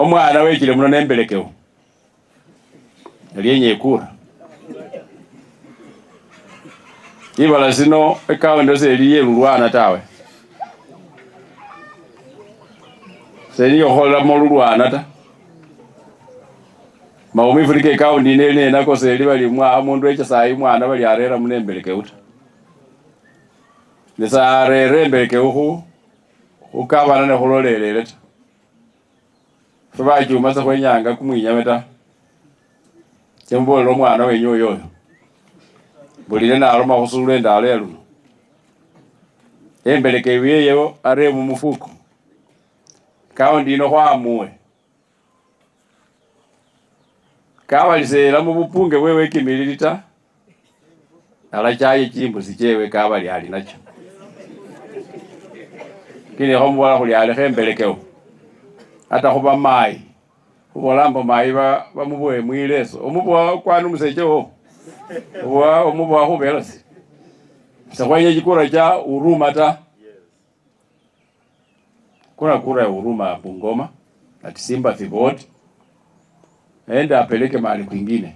omwana wekile muno nembelekewo aliyenye kura ibala sino ekaundi seliye lulwana tawe seliyo khola mo lulwana ta maumifu ke kaundi nene nako seli bali mwa mundu echa sai mwana bali arera munembelekewo ta nesa arere mbelekewo ukabana ne khulolelele ta fabajuma sa kwenyanga kumwinyame ta chembolero mwana wenyo yoyo bulile naloma khusula endalo yaluno embelekewe yeyo are mu mufuko kaundi ino khwamuwe kabalisela mu bupunge bwewe kimilili ta alachaye chimbusi chewe kabali ali nacho kini khombola khuli ale khembelekewo ata khuba mai khubolambo mai bamuboye mwileso omubowa kwanu musechewo omubowa khubelasi sakhwenye chikura cha Huruma ta kuna kura ya Huruma Bungoma ati sympathy vote ende apeleke mahali kwingine,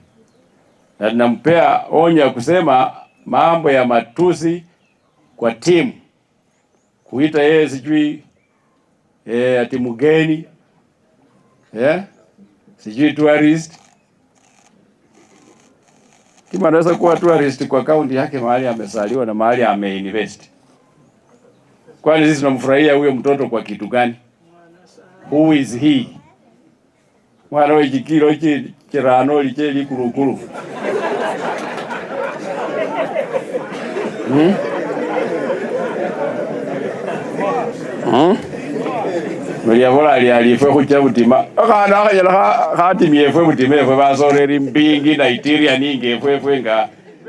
na tunampea onya kusema mambo ya matusi kwa timu, kuita yeye sijui ati mgeni sijui tourist. Kima anaweza kuwa tourist kwa kaunti yake mahali amesaliwa na mahali ameinvest. Kwani sisi tunamfurahia huyo mtoto kwa kitu gani? Who is he? Mwana we chikilo chirano liche likulukulu. Maria vola alifwe kucha butima. Akana akajala khatimye efwe butima efwe basoreri mbingi Nigeria ninge efwe nga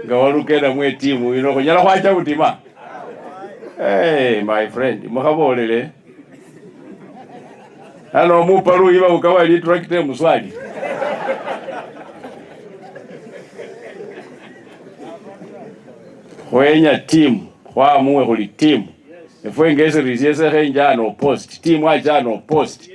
walukenda mwe timu ino kunyala kwacha butima. Hey my friend, mukhabolele. Hano muparu iba ukawali tractor muswali. Kwenya timu, kwa muwe kuli timu. Efwe ngese rizese khenja no post, timu acha no post.